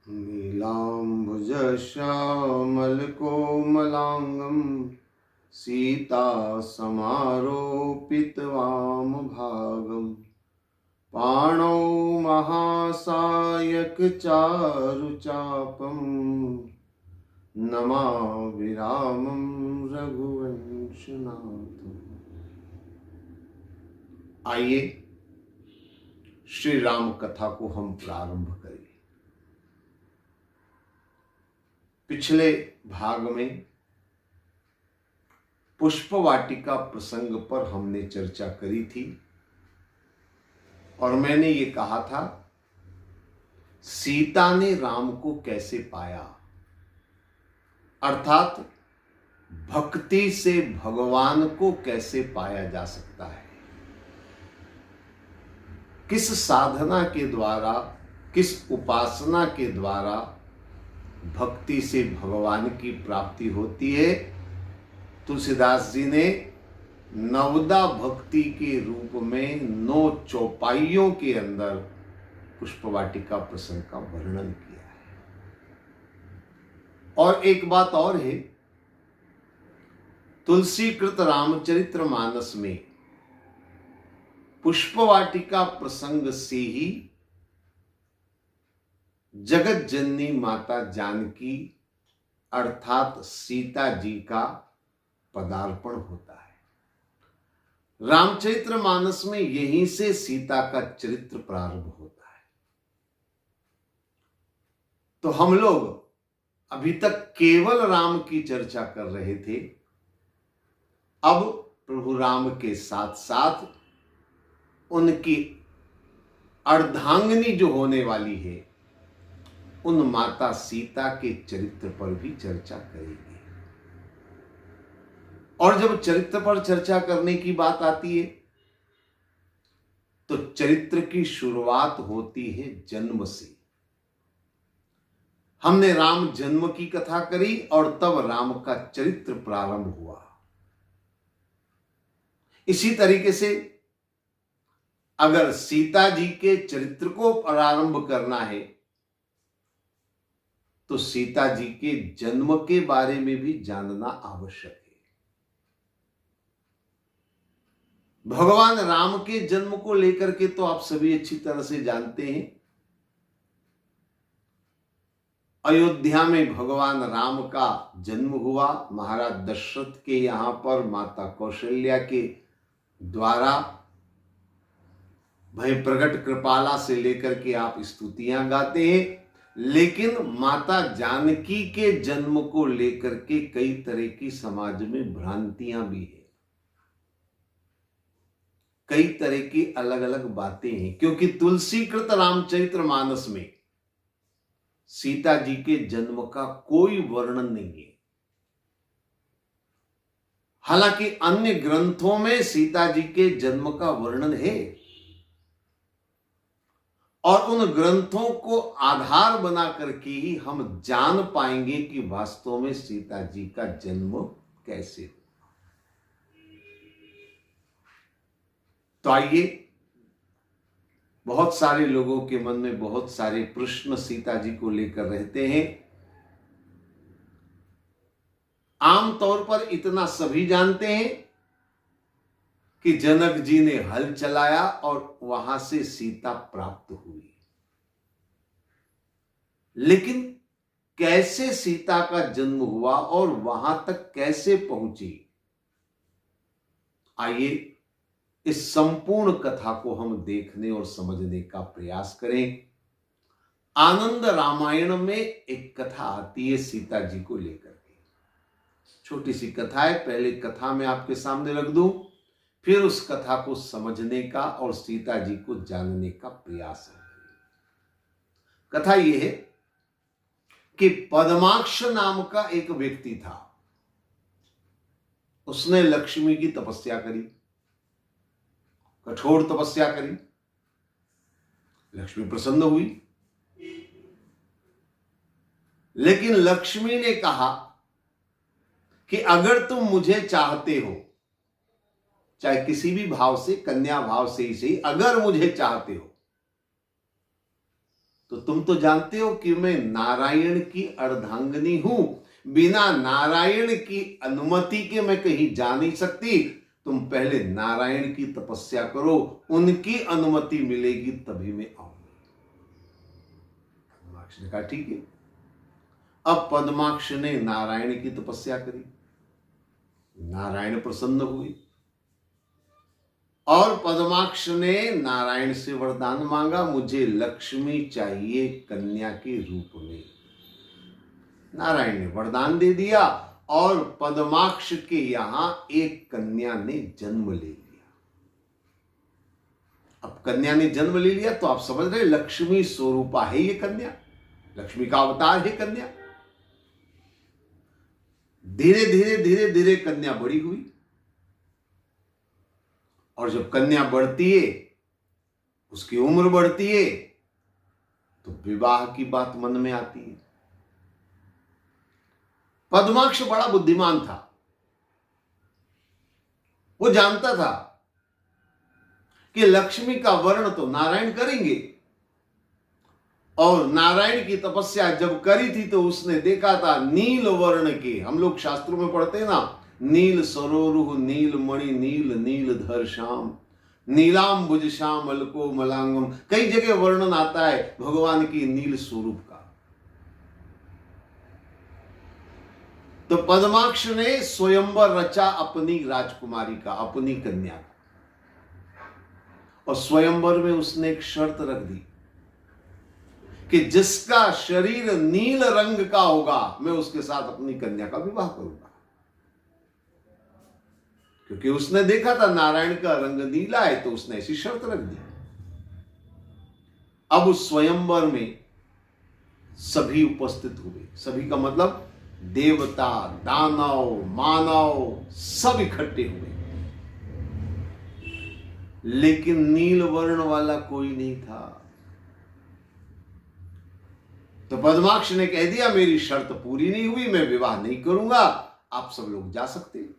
नीलाम्बुजश्यामलकोमलाङ्गं सीतासमारोपितवामभागं पाणौ महासायकचारुचापं नमामि रामं रघुवंशनाथम्। आइए श्री राम कथा को हम प्रारंभ करें। पिछले भाग में पुष्प वाटिका प्रसंग पर हमने चर्चा करी थी और मैंने ये कहा था सीता ने राम को कैसे पाया, अर्थात भक्ति से भगवान को कैसे पाया जा सकता है, किस साधना के द्वारा, किस उपासना के द्वारा भक्ति से भगवान की प्राप्ति होती है। तुलसीदास जी ने नवदा भक्ति के रूप में 9 चौपाइयों के अंदर पुष्प वाटिका प्रसंग का वर्णन किया है। और एक बात और है, तुलसीकृत रामचरित्र मानस में पुष्प वाटिका प्रसंग से ही जगत जननी माता जानकी अर्थात सीता जी का पदार्पण होता है। रामचरित्र मानस में यहीं से सीता का चरित्र प्रारंभ होता है। तो हम लोग अभी तक केवल राम की चर्चा कर रहे थे। अब प्रभु राम के साथ साथ उनकी अर्धांगिनी जो होने वाली है, उन माता सीता के चरित्र पर भी चर्चा करेंगे। और जब चरित्र पर चर्चा करने की बात आती है तो चरित्र की शुरुआत होती है जन्म से। हमने राम जन्म की कथा करी और तब राम का चरित्र प्रारंभ हुआ। इसी तरीके से अगर सीता जी के चरित्र को प्रारंभ करना है तो सीता जी के जन्म के बारे में भी जानना आवश्यक है। भगवान राम के जन्म को लेकर के तो आप सभी अच्छी तरह से जानते हैं। अयोध्या में भगवान राम का जन्म हुआ महाराज दशरथ के यहां पर माता कौशल्या के द्वारा। भय प्रगट कृपाला से लेकर के आप स्तुतियां गाते हैं, लेकिन माता जानकी के जन्म को लेकर के कई तरह की समाज में भ्रांतियां भी है, कई तरह की अलग अलग बातें हैं। क्योंकि तुलसीकृत रामचरित्र मानस में सीता जी के जन्म का कोई वर्णन नहीं है। हालांकि अन्य ग्रंथों में सीता जी के जन्म का वर्णन है और उन ग्रंथों को आधार बना करके ही हम जान पाएंगे कि वास्तव में सीता जी का जन्म कैसे हुआ। तो आइए, बहुत सारे लोगों के मन में बहुत सारे प्रश्न सीता जी को लेकर रहते हैं। आमतौर पर इतना सभी जानते हैं कि जनक जी ने हल चलाया और वहां से सीता प्राप्त हुई, लेकिन कैसे सीता का जन्म हुआ और वहां तक कैसे पहुंची, आइए इस संपूर्ण कथा को हम देखने और समझने का प्रयास करें। आनंद रामायण में एक कथा आती है सीता जी को लेकर के। छोटी सी कथा है, पहले कथा में आपके सामने रख दूं, फिर उस कथा को समझने का और सीता जी को जानने का प्रयास है। कथा यह है कि पद्माक्ष नाम का एक व्यक्ति था। उसने लक्ष्मी की तपस्या करी, कठोर तपस्या करी। लक्ष्मी प्रसन्न हुई, लेकिन लक्ष्मी ने कहा कि अगर तुम मुझे चाहते हो, चाहे किसी भी भाव से, कन्या भाव से ही सही, अगर मुझे चाहते हो तो तुम तो जानते हो कि मैं नारायण की अर्धांगिनी हूं, बिना नारायण की अनुमति के मैं कहीं जा नहीं सकती। तुम पहले नारायण की तपस्या करो, उनकी अनुमति मिलेगी तभी मैं आऊंगी। पद्माक्ष ने कहा ठीक है। अब पद्माक्ष ने नारायण की तपस्या करी, नारायण प्रसन्न हुए और पद्माक्ष ने नारायण से वरदान मांगा, मुझे लक्ष्मी चाहिए कन्या के रूप में। नारायण ने वरदान दे दिया और पद्माक्ष के यहां एक कन्या ने जन्म ले लिया। अब कन्या ने जन्म ले लिया तो आप समझ रहे लक्ष्मी स्वरूपा है ये कन्या, लक्ष्मी का अवतार है कन्या। धीरे धीरे धीरे धीरे कन्या बड़ी हुई और जब कन्या बढ़ती है, उसकी उम्र बढ़ती है, तो विवाह की बात मन में आती है। पद्माक्ष बड़ा बुद्धिमान था, वो जानता था कि लक्ष्मी का वर्ण तो नारायण करेंगे, और नारायण की तपस्या जब करी थी तो उसने देखा था नील वर्ण के, हम लोग शास्त्रों में पढ़ते हैं ना, नील सरोरुह नील मणि नील नीलधर श्याम नीलांबुज श्याम अलको मलांगम, कई जगह वर्णन आता है भगवान की नील स्वरूप का। तो पद्माक्ष ने स्वयंवर रचा अपनी राजकुमारी का, अपनी कन्या का, और स्वयंवर में उसने एक शर्त रख दी कि जिसका शरीर नील रंग का होगा मैं उसके साथ अपनी कन्या का विवाह करूंगा। क्योंकि उसने देखा था नारायण का रंग नीला है, तो उसने ऐसी शर्त रख दी। अब उस स्वयंवर में सभी उपस्थित हुए, सभी का मतलब देवता, दानव, मानव सब इकट्ठे हुए, लेकिन नील वर्ण वाला कोई नहीं था। तो पद्माक्ष ने कह दिया मेरी शर्त पूरी नहीं हुई, मैं विवाह नहीं करूंगा, आप सब लोग जा सकते हैं।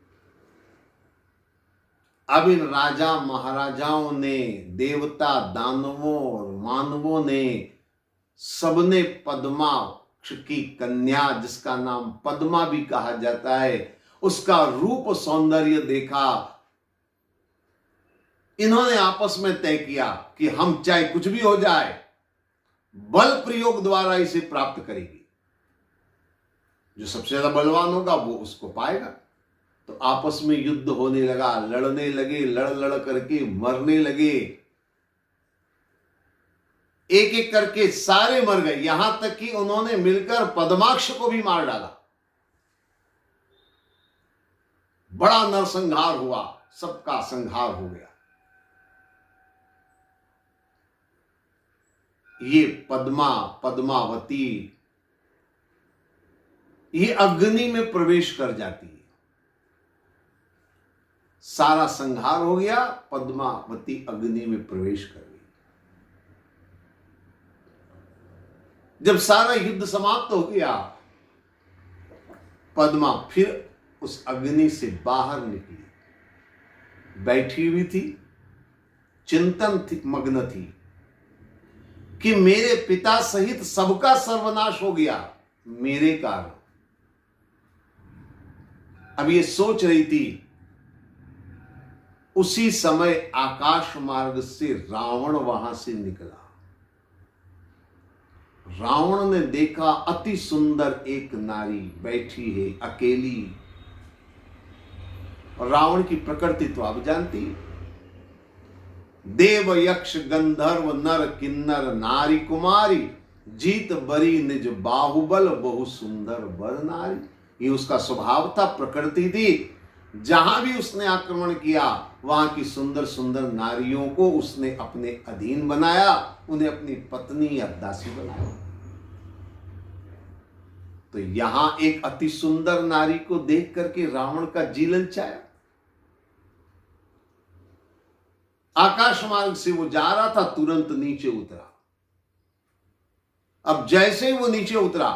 अब इन राजा महाराजाओं ने, देवता, दानवों और मानवों ने, सबने पद्माक्ष की कन्या, जिसका नाम पद्मा भी कहा जाता है, उसका रूप सौंदर्य देखा। इन्होंने आपस में तय किया कि हम चाहे कुछ भी हो जाए बल प्रयोग द्वारा इसे प्राप्त करेंगे, जो सबसे ज्यादा बलवान होगा वो उसको पाएगा। तो आपस में युद्ध होने लगा, लड़ने लगे, लड़ लड़ करके मरने लगे, एक एक करके सारे मर गए, यहां तक कि उन्होंने मिलकर पद्माक्ष को भी मार डाला। बड़ा नरसंहार हुआ, सबका संहार हो गया। ये पद्मा, पद्मावती, ये अग्नि में प्रवेश कर जाती है। सारा संहार हो गया, पद्मावती अग्नि में प्रवेश कर गई। जब सारा युद्ध समाप्त हो गया, पद्मा फिर उस अग्नि से बाहर निकली, बैठी हुई थी, चिंतन थी, मग्न थी कि मेरे पिता सहित सबका सर्वनाश हो गया मेरे कारण। अब ये सोच रही थी, उसी समय आकाश मार्ग से रावण वहां से निकला। रावण ने देखा अति सुंदर एक नारी बैठी है अकेली। और रावण की प्रकृति तो आप जानती है, देव यक्ष गंधर्व नर किन्नर नारी कुमारी, जीत बरी निज बाहुबल बहु सुंदर वर नारी। ये उसका स्वभाव था, प्रकृति थी। जहां भी उसने आक्रमण किया वहां की सुंदर सुंदर नारियों को उसने अपने अधीन बनाया, उन्हें अपनी पत्नी या दासी बनाया। तो यहां एक अति सुंदर नारी को देख करके रावण का जी ललचाया। आकाश मार्ग से वो जा रहा था, तुरंत नीचे उतरा। अब जैसे ही वो नीचे उतरा,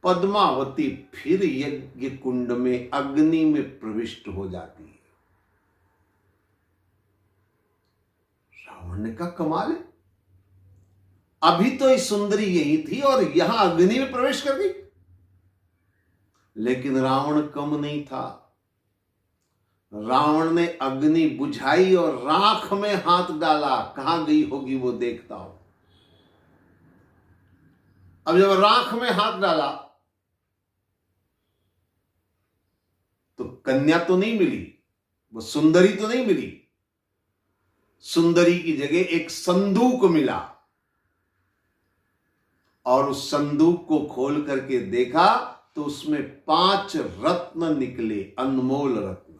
पद्मावती फिर यज्ञ कुंड में अग्नि में प्रविष्ट हो जाती है। रावण ने कहा कमाल है, अभी तो इस सुंदरी यही थी और यहां अग्नि में प्रवेश कर गई। लेकिन रावण कम नहीं था। रावण ने अग्नि बुझाई और राख में हाथ डाला। कहां गई होगी वो देखता हो। अब जब राख में हाथ डाला तो कन्या तो नहीं मिली, वो सुंदरी तो नहीं मिली। सुंदरी की जगह एक संदूक मिला और उस संदूक को खोल करके देखा तो उसमें 5 रत्न निकले, अनमोल रत्न।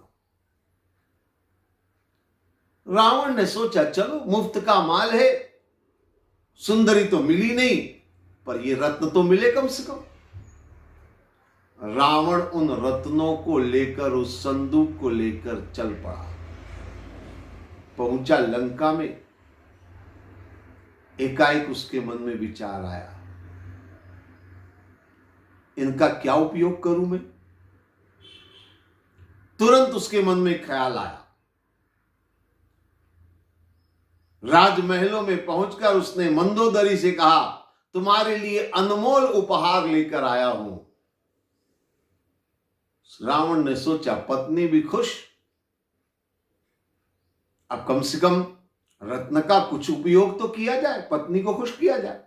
रावण ने सोचा चलो मुफ्त का माल है, सुंदरी तो मिली नहीं पर ये रत्न तो मिले कम से कम। रावण उन रत्नों को लेकर, उस संदूक को लेकर चल पड़ा। पहुंचा लंका में। एकाएक उसके मन में विचार आया, इनका क्या उपयोग करूं मैं। तुरंत उसके मन में ख्याल आया। राजमहलों में पहुंचकर उसने मंदोदरी से कहा, तुम्हारे लिए अनमोल उपहार लेकर आया हूं। रावण ने सोचा पत्नी भी खुश, अब कम से कम रत्न का कुछ उपयोग तो किया जाए, पत्नी को खुश किया जाए।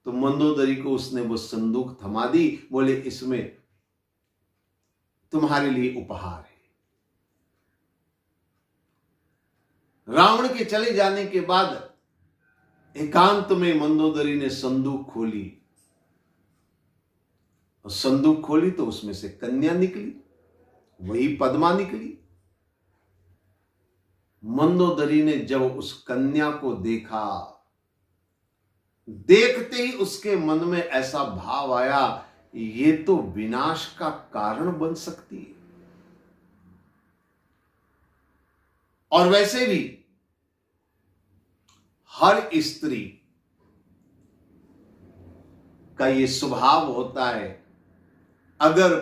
तो मंदोदरी को उसने वो संदूक थमा दी। बोले इसमें तुम्हारे लिए उपहार है। रावण के चले जाने के बाद एकांत में मंदोदरी ने संदूक खोली और संदूक खोली तो उसमें से कन्या निकली, वही पद्मा निकली। मंदोदरी ने जब उस कन्या को देखा, देखते ही उसके मन में ऐसा भाव आया, ये तो विनाश का कारण बन सकती है। और वैसे भी हर स्त्री का ये स्वभाव होता है, अगर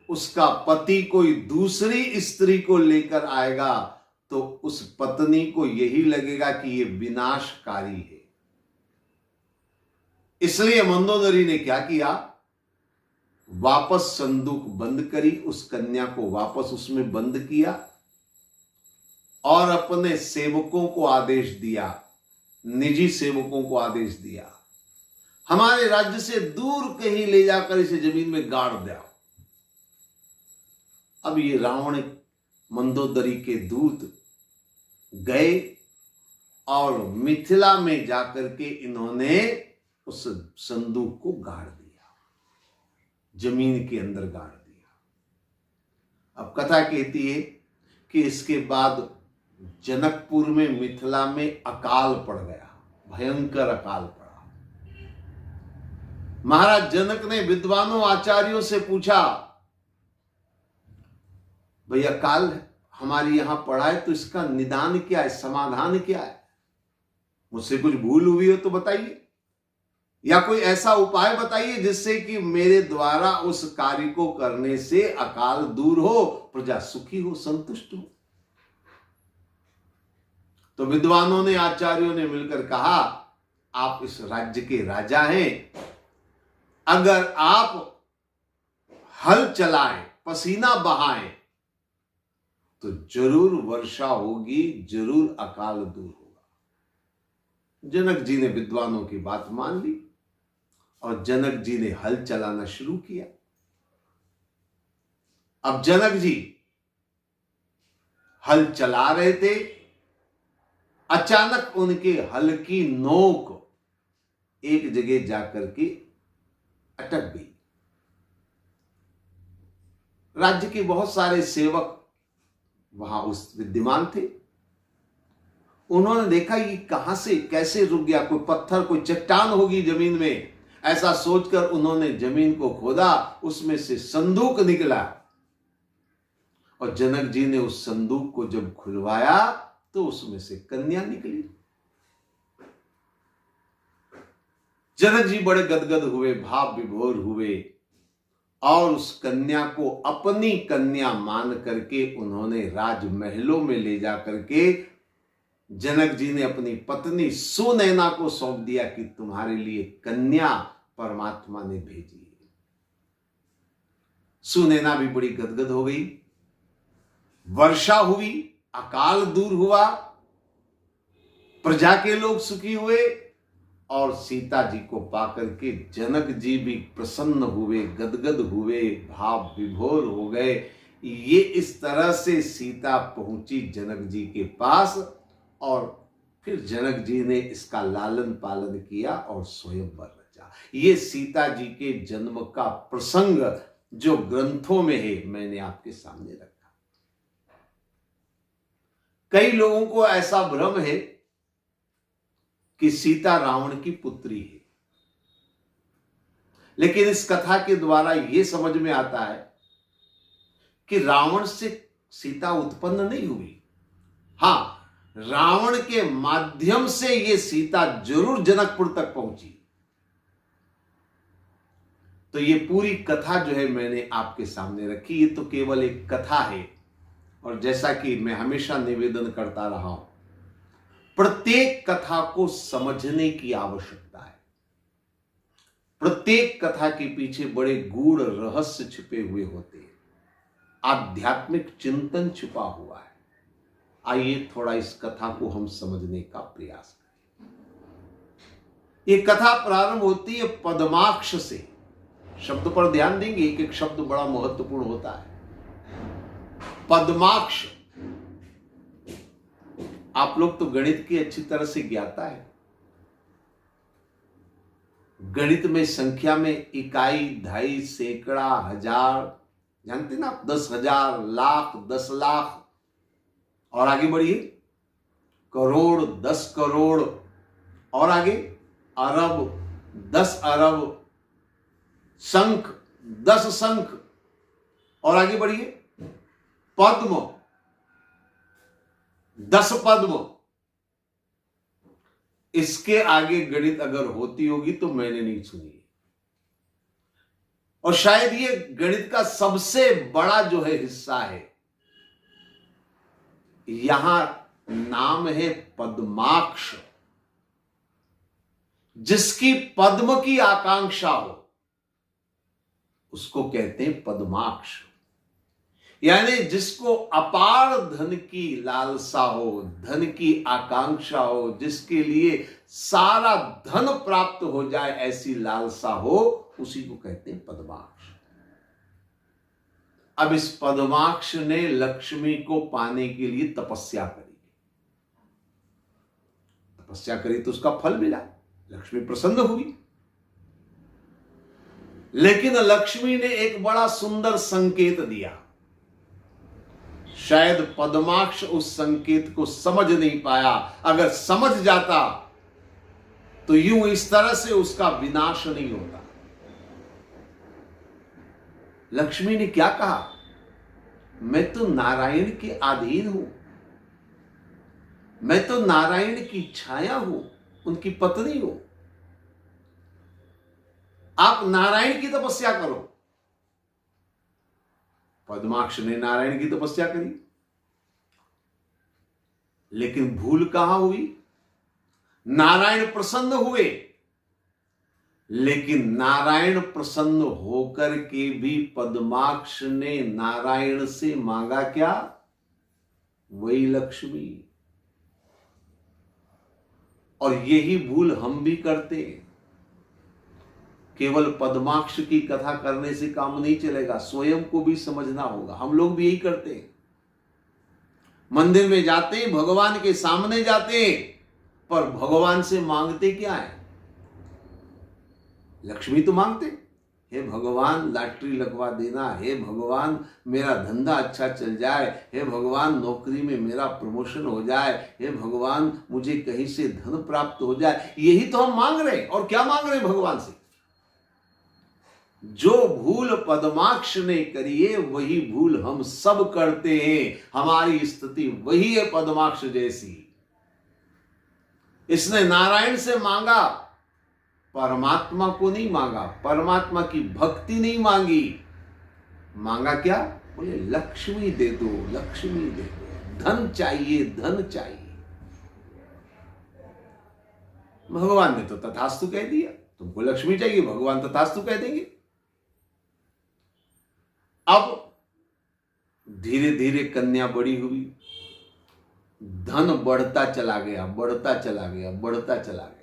उसका पति कोई दूसरी स्त्री को लेकर आएगा तो उस पत्नी को यही लगेगा कि ये विनाशकारी है। इसलिए मंदोदरी ने क्या किया, वापस संदूक बंद करी, उस कन्या को वापस उसमें बंद किया और अपने सेवकों को आदेश दिया, निजी सेवकों को आदेश दिया, हमारे राज्य से दूर कहीं ले जाकर इसे जमीन में गाड़ दो। अब ये रावण मंदोदरी के दूत गए और मिथिला में जाकर के इन्होंने उस संदूक को गाड़ दिया, जमीन के अंदर गाड़ दिया। अब कथा कहती है कि इसके बाद जनकपुर में, मिथिला में अकाल पड़ गया, भयंकर अकाल पड़ा। महाराज जनक ने विद्वानों आचार्यों से पूछा, भाई अकाल हमारे यहां पड़ा है तो इसका निदान क्या है, समाधान क्या है? मुझसे कुछ भूल हुई हो तो बताइए, या कोई ऐसा उपाय बताइए जिससे कि मेरे द्वारा उस कार्य को करने से अकाल दूर हो, प्रजा सुखी हो, संतुष्ट हो। तो विद्वानों ने, आचार्यों ने मिलकर कहा, आप इस राज्य के राजा हैं, अगर आप हल चलाएं, पसीना बहाएं तो जरूर वर्षा होगी, जरूर अकाल दूर होगा। जनक जी ने विद्वानों की बात मान ली और जनक जी ने हल चलाना शुरू किया। अब जनक जी हल चला रहे थे, अचानक उनके हल की नोक एक जगह जाकर के अटक गई। राज्य के बहुत सारे सेवक वहां उस विद्यमान थे। उन्होंने देखा ये कहां से कैसे रुक गया, कोई पत्थर, कोई चट्टान होगी जमीन में, ऐसा सोचकर उन्होंने जमीन को खोदा, उसमें से संदूक निकला और जनक जी ने उस संदूक को जब खुलवाया तो उसमें से कन्या निकली। जनक जी बड़े गदगद हुए, भाव विभोर हुए और उस कन्या को अपनी कन्या मान करके उन्होंने राजमहलों में ले जा करके जनक जी ने अपनी पत्नी सुनैना को सौंप दिया कि तुम्हारे लिए कन्या परमात्मा ने भेजी है। सुनैना भी बड़ी गदगद हो गई। वर्षा हुई, अकाल दूर हुआ, प्रजा के लोग सुखी हुए और सीता जी को पाकर के जनक जी भी प्रसन्न हुए, गदगद हुए, भाव विभोर हो गए। ये इस तरह से सीता पहुंची जनक जी के पास और फिर जनक जी ने इसका लालन पालन किया और स्वयंवर रचा। ये सीता जी के जन्म का प्रसंग जो ग्रंथों में है मैंने आपके सामने रखा। कई लोगों को ऐसा भ्रम है कि सीता रावण की पुत्री है, लेकिन इस कथा के द्वारा यह समझ में आता है कि रावण से सीता उत्पन्न नहीं हुई। हां, रावण के माध्यम से यह सीता जरूर जनकपुर तक पहुंची। तो ये पूरी कथा जो है मैंने आपके सामने रखी। ये तो केवल एक कथा है और जैसा कि मैं हमेशा निवेदन करता रहा हूं, प्रत्येक कथा को समझने की आवश्यकता है। प्रत्येक कथा के पीछे बड़े गूढ़ रहस्य छिपे हुए होते हैं, आध्यात्मिक चिंतन छुपा हुआ है। आइए थोड़ा इस कथा को हम समझने का प्रयास करें। ये कथा प्रारंभ होती है पद्माक्ष से। शब्द पर ध्यान देंगे, एक एक शब्द बड़ा महत्वपूर्ण होता है। पद्माक्ष, आप लोग तो गणित की अच्छी तरह से ज्ञाता है। गणित में संख्या में इकाई, दहाई, सैकड़ा, हजार, जानते ना आप, 10,000, लाख, 10 लाख और आगे बढ़िए, करोड़, 10 करोड़ और आगे अरब, 10 अरब, शंख, 10 शंख और आगे बढ़िए, पद्म, 10 पद्म। इसके आगे गणित अगर होती होगी तो मैंने नहीं सुनी। और शायद ये गणित का सबसे बड़ा जो है हिस्सा है। यहां नाम है पद्माक्ष। जिसकी पद्म की आकांक्षा हो उसको कहते हैं पद्माक्ष। यानी जिसको अपार धन की लालसा हो, धन की आकांक्षा हो, जिसके लिए सारा धन प्राप्त हो जाए ऐसी लालसा हो, उसी को कहते हैं पद्माक्ष। अब इस पद्माक्ष ने लक्ष्मी को पाने के लिए तपस्या करी। तपस्या करी तो उसका फल मिला, लक्ष्मी प्रसन्न हुई। लेकिन लक्ष्मी ने एक बड़ा सुंदर संकेत दिया। शायद पद्माक्ष उस संकेत को समझ नहीं पाया। अगर समझ जाता तो यूं इस तरह से उसका विनाश नहीं होता। लक्ष्मी ने क्या कहा? मैं तो नारायण के अधीन हूं, मैं तो नारायण की छाया हूं, उनकी पत्नी हूं। आप नारायण की तपस्या करो। पद्माक्ष ने नारायण की तपस्या करी, लेकिन भूल कहां हुई? नारायण प्रसन्न हुए, लेकिन नारायण प्रसन्न होकर के भी पद्माक्ष ने नारायण से मांगा क्या? वही लक्ष्मी। और यही भूल हम भी करते हैं। केवल पद्माक्ष की कथा करने से काम नहीं चलेगा, स्वयं को भी समझना होगा। हम लोग भी यही करते हैं। मंदिर में जाते हैं, भगवान के सामने जाते हैं, पर भगवान से मांगते क्या है? लक्ष्मी तो मांगते, हे भगवान लॉटरी लगवा देना, हे भगवान मेरा धंधा अच्छा चल जाए, हे भगवान नौकरी में मेरा प्रमोशन हो जाए, हे भगवान मुझे कहीं से धन प्राप्त हो जाए। यही तो हम मांग रहे हैं। और क्या मांग रहे हैं भगवान से? जो भूल पद्माक्ष ने करी है वही भूल हम सब करते हैं। हमारी स्थिति वही है पद्माक्ष जैसी। इसने नारायण से मांगा, परमात्मा को नहीं मांगा, परमात्मा की भक्ति नहीं मांगी। मांगा क्या? बोले लक्ष्मी दे दो, लक्ष्मी दे दो, धन चाहिए, धन चाहिए। भगवान ने तो तथास्तु कह दिया, तुमको लक्ष्मी चाहिए, भगवान तथास्तु कह देंगे। अब धीरे धीरे कन्या बड़ी हुई, धन बढ़ता चला गया, बढ़ता चला गया, बढ़ता चला गया।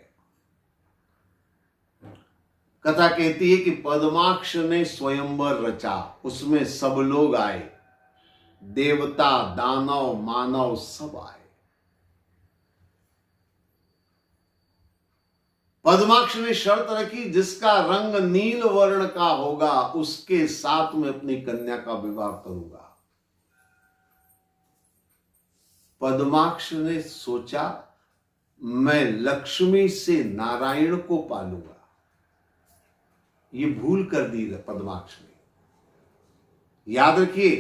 कथा कहती है कि पद्माक्ष ने स्वयंवर रचा, उसमें सब लोग आए, देवता, दानव, मानव सब आए। पद्माक्ष ने शर्त रखी, जिसका रंग नील वर्ण का होगा उसके साथ में अपनी कन्या का विवाह करूंगा। पद्माक्ष ने सोचा, मैं लक्ष्मी से नारायण को पालूंगा। ये भूल कर दी पद्माक्ष ने। याद रखिए,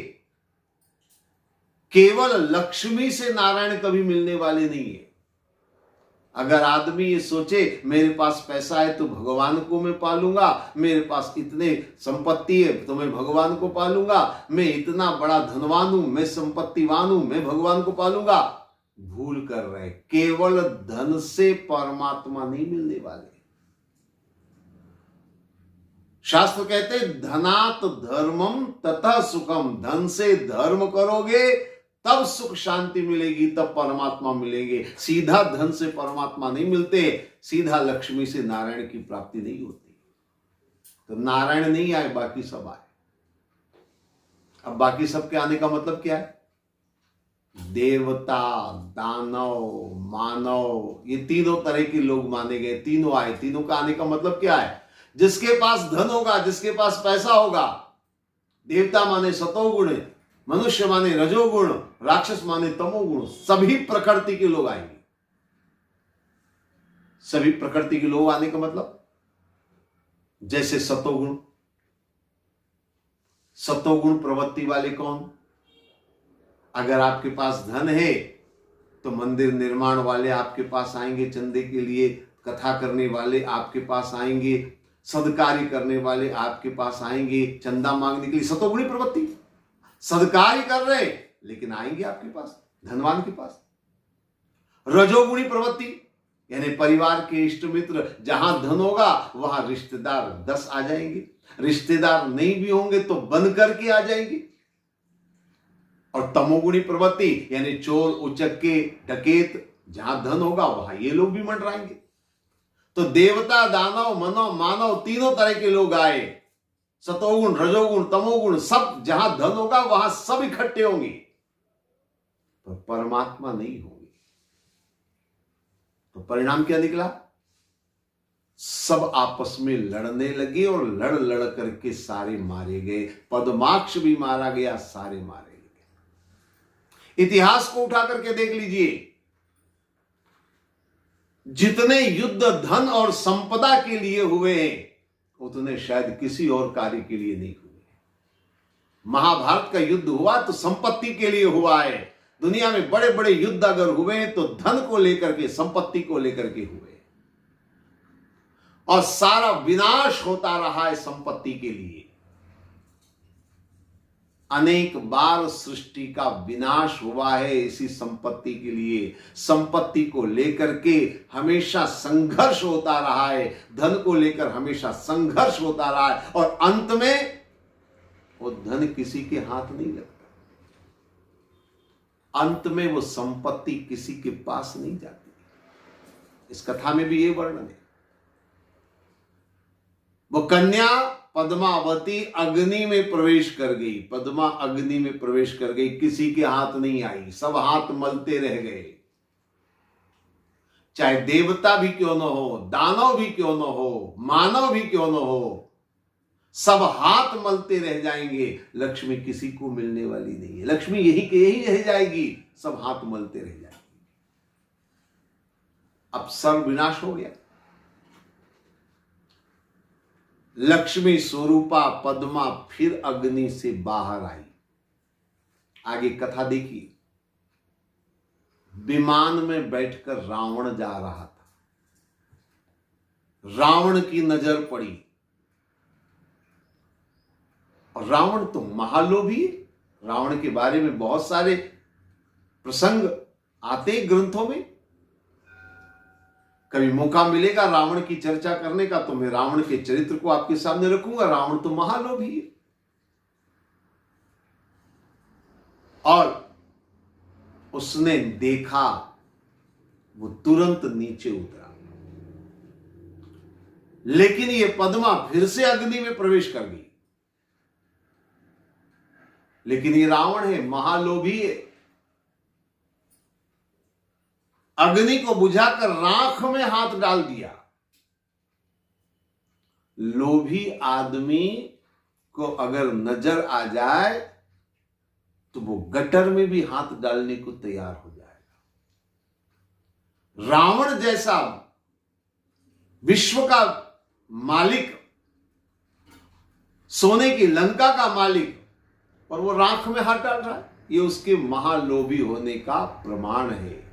केवल लक्ष्मी से नारायण कभी मिलने वाले नहीं है। अगर आदमी ये सोचे मेरे पास पैसा है तो भगवान को मैं पालूंगा, मेरे पास इतने संपत्ति है तो मैं भगवान को पालूंगा, मैं इतना बड़ा धनवान हूं, मैं संपत्तिवान हूं, मैं भगवान को पालूंगा, भूल कर रहे। केवल धन से परमात्मा नहीं मिलने वाले। शास्त्र कहते धनात् धर्मम तथा सुखम, धन से धर्म करोगे तब सुख शांति मिलेगी, तब परमात्मा मिलेंगे। सीधा धन से परमात्मा नहीं मिलते, सीधा लक्ष्मी से नारायण की प्राप्ति नहीं होती। तो नारायण नहीं आए, बाकी सब आए। अब बाकी सबके आने का मतलब क्या है? देवता, दानव, मानव, ये तीनों तरह के लोग माने गए, तीनों आए। तीनों का आने का मतलब क्या है? जिसके पास धन होगा, जिसके पास पैसा होगा, देवता माने सतोगुण, मनुष्य माने रजोगुण, राक्षस माने तमोगुण, सभी प्रकृति के लोग आएंगे। सभी प्रकृति के लोग आने का मतलब, जैसे सतोगुण, सतोगुण प्रवृत्ति वाले कौन? अगर आपके पास धन है तो मंदिर निर्माण वाले आपके पास आएंगे चंदे के लिए, कथा करने वाले आपके पास आएंगे, सदकार्य करने वाले आपके पास आएंगे चंदा मांगने के लिए। सतोगुणी प्रवृत्ति, सदकार्य कर रहे लेकिन आएंगे आपके पास, धनवान के पास। रजोगुणी प्रवृत्ति यानी परिवार के इष्ट मित्र, जहां धन होगा वहां रिश्तेदार 10 आ जाएंगे, रिश्तेदार नहीं भी होंगे तो बन करके आ जाएंगे। और तमोगुणी प्रवृत्ति यानी चोर, उचक्के, डकैत, जहां धन होगा वहां ये लोग भी मंडराएंगे। तो देवता, दानव, मानव तीनों तरह के लोग आए। सतोगुण, रजोगुण, तमोगुण, सब जहां धन होगा वहां सब इकट्ठे होंगे, पर परमात्मा नहीं होंगे। तो परिणाम क्या निकला? सब आपस में लड़ने लगे और लड़ लड़ करके सारे मारे गए। पद्माक्ष भी मारा गया, सारे मारे गए। इतिहास को उठा करके देख लीजिए, जितने युद्ध धन और संपदा के लिए हुए हैं उतने शायद किसी और कार्य के लिए नहीं हुए। महाभारत का युद्ध हुआ तो संपत्ति के लिए हुआ है। दुनिया में बड़े बड़े युद्ध अगर हुए हैं तो धन को लेकर के, संपत्ति को लेकर के हुए, और सारा विनाश होता रहा है संपत्ति के लिए। अनेक बार सृष्टि का विनाश हुआ है इसी संपत्ति के लिए। संपत्ति को लेकर के हमेशा संघर्ष होता रहा है, धन को लेकर हमेशा संघर्ष होता रहा है, और अंत में वो धन किसी के हाथ नहीं लगता, अंत में वो संपत्ति किसी के पास नहीं जाती। इस कथा में भी ये वर्णन है। वो कन्या पद्मावती अग्नि में प्रवेश कर गई, पद्मा अग्नि में प्रवेश कर गई, किसी के हाथ नहीं आई, सब हाथ मलते रह गए। चाहे देवता भी क्यों न हो, दानव भी क्यों न हो, मानव भी क्यों न हो, सब हाथ मलते रह जाएंगे। लक्ष्मी किसी को मिलने वाली नहीं है, लक्ष्मी यही के यही रह जाएगी, सब हाथ मलते रह जाएंगे। अब सर्वविनाश हो गया। लक्ष्मी स्वरूपा पद्मा फिर अग्नि से बाहर आई। आगे कथा देखिए। विमान में बैठकर रावण जा रहा था, रावण की नजर पड़ी, और रावण तो महालोभी है। रावण के बारे में बहुत सारे प्रसंग आते ग्रंथों में। कभी मौका मिलेगा रावण की चर्चा करने का तो मैं रावण के चरित्र को आपके सामने रखूंगा। रावण तो महालोभी है। और उसने देखा, वो तुरंत नीचे उतरा। लेकिन ये पद्मा फिर से अग्नि में प्रवेश कर गई। लेकिन ये रावण है, महालोभी है। अग्नि को बुझाकर राख में हाथ डाल दिया। लोभी आदमी को अगर नजर आ जाए तो वो गटर में भी हाथ डालने को तैयार हो जाएगा। रावण जैसा विश्व का मालिक, सोने की लंका का मालिक, और वो राख में हाथ डाल रहा है, ये उसके महालोभी होने का प्रमाण है।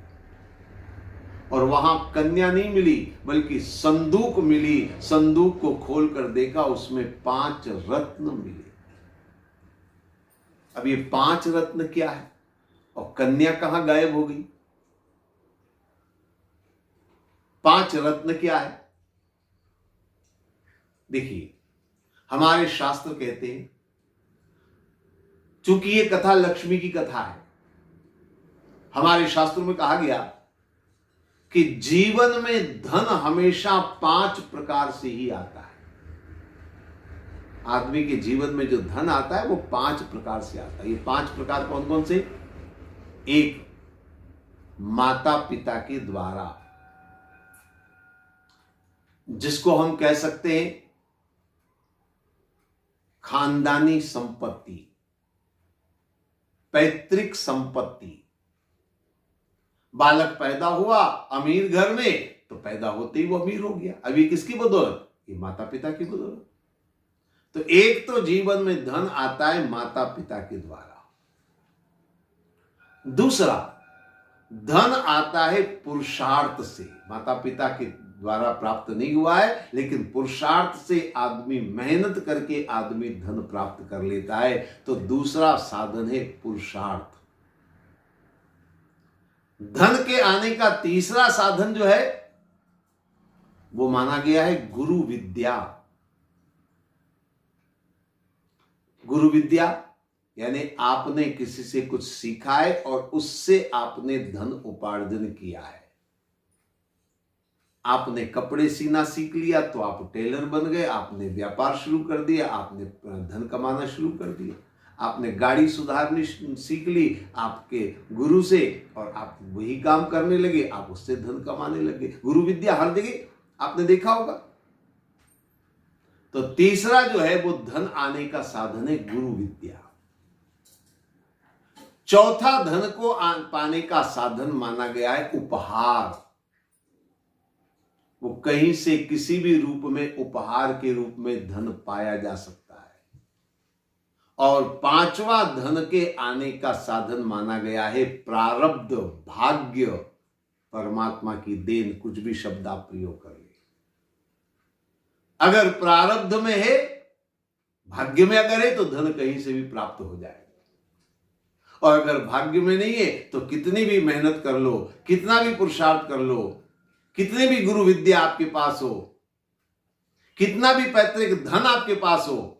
और वहां कन्या नहीं मिली बल्कि संदूक मिली। संदूक को खोलकर देखा, उसमें 5 रत्न मिले। अब ये 5 रत्न क्या है और कन्या कहां गायब हो गई? 5 रत्न क्या है? देखिए, हमारे शास्त्र कहते हैं, चूंकि ये कथा लक्ष्मी की कथा है, हमारे शास्त्रों में कहा गया कि जीवन में धन हमेशा 5 प्रकार से ही आता है। आदमी के जीवन में जो धन आता है वो 5 प्रकार से आता है। ये 5 प्रकार कौन कौन से? 1, माता पिता के द्वारा, जिसको हम कह सकते हैं खानदानी संपत्ति, पैतृक संपत्ति। बालक पैदा हुआ अमीर घर में तो पैदा होते ही वो अमीर हो गया। अभी किसकी बदौलत? ये माता पिता की बदौलत। तो एक तो जीवन में धन आता है माता पिता के द्वारा। दूसरा, धन आता है पुरुषार्थ से। माता पिता के द्वारा प्राप्त नहीं हुआ है, लेकिन पुरुषार्थ से आदमी, मेहनत करके आदमी धन प्राप्त कर लेता है। तो दूसरा साधन है पुरुषार्थ। धन के आने का तीसरा साधन जो है वो माना गया है गुरु विद्या। गुरु विद्या यानी आपने किसी से कुछ सीखा है और उससे आपने धन उपार्जन किया है। आपने कपड़े सीना सीख लिया तो आप टेलर बन गए, आपने व्यापार शुरू कर दिया, आपने धन कमाना शुरू कर दिया। आपने गाड़ी सुधारनी सीख ली आपके गुरु से और आप वही काम करने लगे, आप उससे धन कमाने लगे। गुरु विद्या हर जगह आपने देखा होगा। तो तीसरा जो है वो धन आने का साधन है गुरु विद्या। चौथा धन को पाने का साधन माना गया है उपहार। वो कहीं से किसी भी रूप में उपहार के रूप में धन पाया जा सकता है। और पांचवा धन के आने का साधन माना गया है प्रारब्ध, भाग्य, परमात्मा की देन। कुछ भी शब्द आप प्रयोग कर ले, अगर प्रारब्ध में है, भाग्य में अगर है तो धन कहीं से भी प्राप्त हो जाएगा। और अगर भाग्य में नहीं है तो कितनी भी मेहनत कर लो, कितना भी पुरुषार्थ कर लो, कितने भी गुरु विद्या आपके पास हो, कितना भी पैतृक धन आपके पास हो,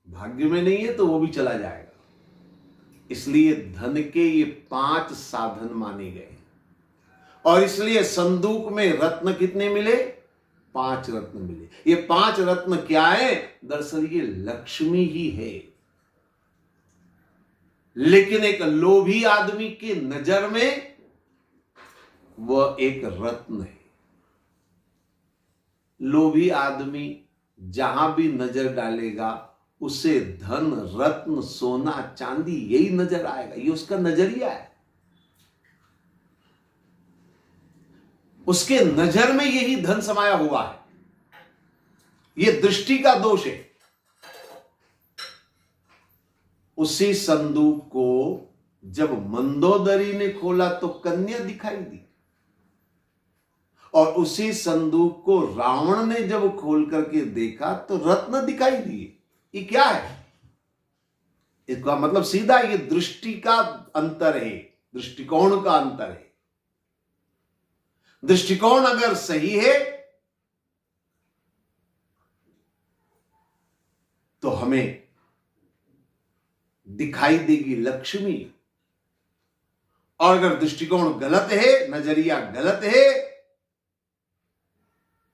भाग्य में नहीं है तो वो भी चला जाएगा। इसलिए धन के ये 5 साधन माने गए। और इसलिए संदूक में रत्न कितने मिले? 5 रत्न मिले। ये 5 रत्न क्या है? दरअसल ये लक्ष्मी ही है। लेकिन एक लोभी आदमी के नजर में वह एक रत्न है। लोभी आदमी जहां भी नजर डालेगा उसे धन, रत्न, सोना, चांदी यही नजर आएगा। ये उसका नजरिया है। उसके नजर में यही धन समाया हुआ है। यह दृष्टि का दोष है। उसी संदूक को जब मंदोदरी ने खोला तो कन्या दिखाई दी, और उसी संदूक को रावण ने जब खोल करके देखा तो रत्न दिखाई दिए। ये क्या है? इसका मतलब सीधा ये दृष्टि का अंतर है, दृष्टिकोण का अंतर है। दृष्टिकोण अगर सही है तो हमें दिखाई देगी लक्ष्मी, और अगर दृष्टिकोण गलत है, नजरिया गलत है,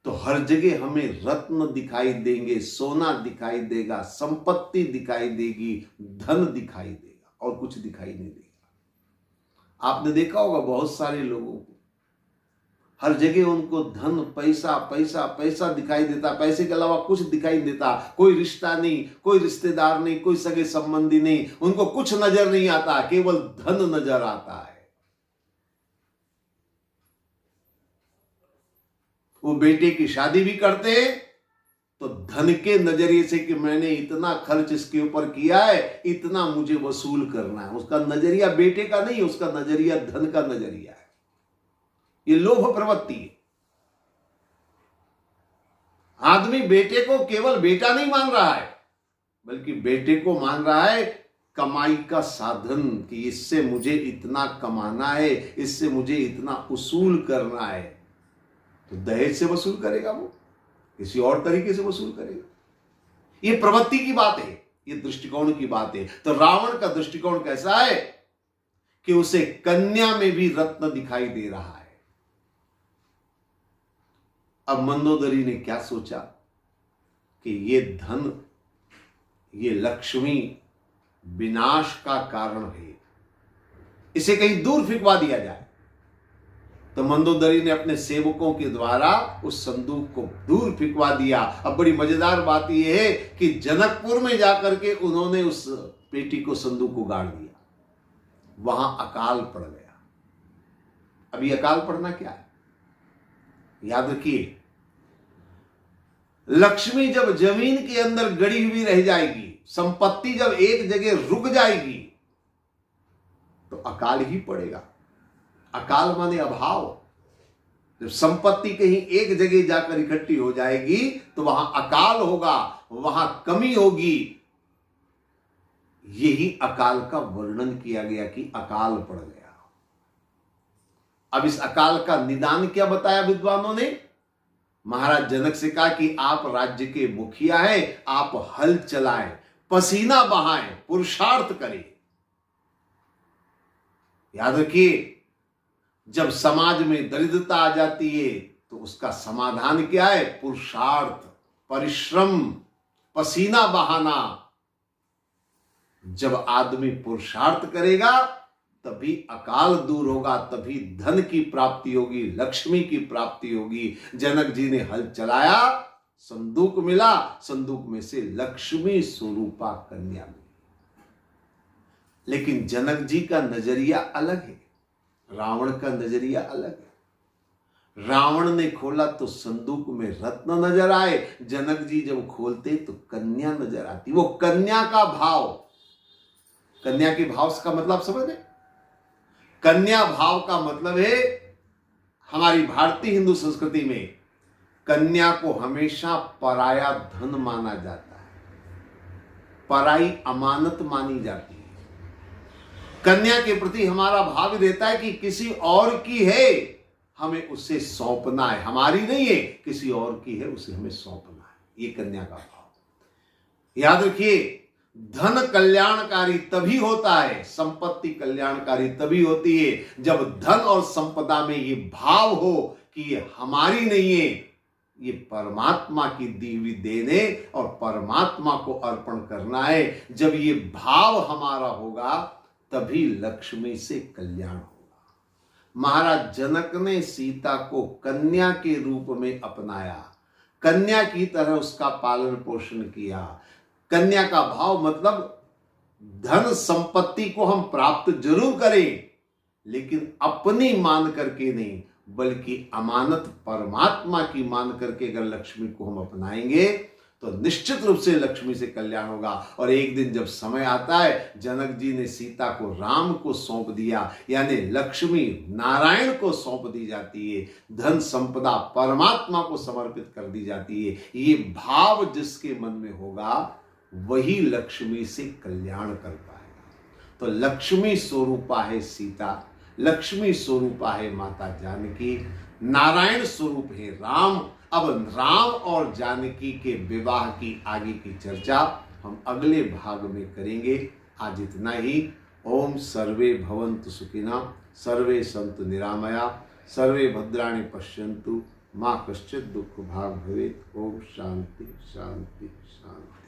तो हर जगह हमें रत्न दिखाई देंगे, सोना दिखाई देगा, संपत्ति दिखाई देगी, धन दिखाई देगा, और कुछ दिखाई नहीं देगा। आपने देखा होगा बहुत सारे लोगों को हर जगह उनको धन, पैसा पैसा पैसा दिखाई देता, पैसे के अलावा कुछ दिखाई नहीं देता। कोई रिश्ता नहीं, कोई रिश्तेदार नहीं, कोई सगे संबंधी नहीं, उनको कुछ नजर नहीं आता, केवल धन नजर आता है। वो बेटे की शादी भी करते हैं तो धन के नजरिए से कि मैंने इतना खर्च इसके ऊपर किया है, इतना मुझे वसूल करना है। उसका नजरिया बेटे का नहीं, उसका नजरिया धन का नजरिया है। ये लोभ प्रवृत्ति है। आदमी बेटे को केवल बेटा नहीं मान रहा है, बल्कि बेटे को मान रहा है कमाई का साधन, कि इससे मुझे इतना कमाना है, इससे मुझे इतना उसूल करना है। तो दहेज से वसूल करेगा, वो किसी और तरीके से वसूल करेगा। ये प्रवृत्ति की बात है, ये दृष्टिकोण की बात है। तो रावण का दृष्टिकोण कैसा है कि उसे कन्या में भी रत्न दिखाई दे रहा है। अब मंदोदरी ने क्या सोचा कि ये धन, ये लक्ष्मी विनाश का कारण है, इसे कहीं दूर फिकवा दिया जाए। तो मंदोदरी ने अपने सेवकों के द्वारा उस संदूक को दूर फिकवा दिया। अब बड़ी मजेदार बात यह है कि जनकपुर में जाकर के उन्होंने उस पेटी को, संदूक को गाड़ दिया। वहां अकाल पड़ गया। अब ये अकाल पड़ना क्या है? याद रखिए, लक्ष्मी जब जमीन के अंदर गड़ी हुई रह जाएगी, संपत्ति जब एक जगह रुक जाएगी, तो अकाल ही पड़ेगा। अकाल माने अभाव। जब संपत्ति कहीं एक जगह जाकर इकट्ठी हो जाएगी तो वहां अकाल होगा, वहां कमी होगी। यही अकाल का वर्णन किया गया कि अकाल पड़ गया। अब इस अकाल का निदान क्या बताया विद्वानों ने? महाराज जनक से कहा कि आप राज्य के मुखिया हैं, आप हल चलाएं, पसीना बहाएं, पुरुषार्थ करें। याद रखिए, जब समाज में दरिद्रता आ जाती है तो उसका समाधान क्या है? पुरुषार्थ, परिश्रम, पसीना बहाना। जब आदमी पुरुषार्थ करेगा तभी अकाल दूर होगा, तभी धन की प्राप्ति होगी, लक्ष्मी की प्राप्ति होगी। जनक जी ने हल चलाया, संदूक मिला, संदूक में से लक्ष्मी स्वरूपा कन्या मिली। लेकिन जनक जी का नजरिया अलग है, रावण का नजरिया अलग है। रावण ने खोला तो संदूक में रत्न नजर आए, जनक जी जब खोलते तो कन्या नजर आती। वो कन्या का भाव, कन्या के भाव का मतलब समझ रहे? कन्या भाव का मतलब है, हमारी भारतीय हिंदू संस्कृति में कन्या को हमेशा पराया धन माना जाता है, पराई अमानत मानी जाती है। कन्या के प्रति हमारा भाव रहता है कि किसी और की है, हमें उसे सौंपना है, हमारी नहीं है, किसी और की है, उसे हमें सौंपना है। ये कन्या का भाव। याद रखिए, धन कल्याणकारी तभी होता है, संपत्ति कल्याणकारी तभी होती है जब धन और संपदा में ये भाव हो कि ये हमारी नहीं है, ये परमात्मा की दी हुई देन है और परमात्मा को अर्पण करना है। जब ये भाव हमारा होगा तभी लक्ष्मी से कल्याण होगा। महाराज जनक ने सीता को कन्या के रूप में अपनाया, कन्या की तरह उसका पालन पोषण किया। कन्या का भाव मतलब धन संपत्ति को हम प्राप्त जरूर करें, लेकिन अपनी मान करके नहीं, बल्कि अमानत परमात्मा की मान करके अगर लक्ष्मी को हम अपनाएंगे तो निश्चित रूप से लक्ष्मी से कल्याण होगा। और एक दिन जब समय आता है, जनक जी ने सीता को राम को सौंप दिया, यानी लक्ष्मी नारायण को सौंप दी जाती है, धन संपदा परमात्मा को समर्पित कर दी जाती है। ये भाव जिसके मन में होगा वही लक्ष्मी से कल्याण कर पाएगा। तो लक्ष्मी स्वरूपा है सीता, लक्ष्मी स्वरूपा है माता जानकी। नारायण स्वरूप है राम। अब राम और जानकी के विवाह की आगे की चर्चा हम अगले भाग में करेंगे। आज इतना ही। ओम सर्वे भवन्तु सुखिनः, सर्वे सन्तु निरामया, सर्वे भद्राणि पश्यन्तु, माँ कश्चित् दुःख भाग् भवेत्। ओम शांति शांति शांति।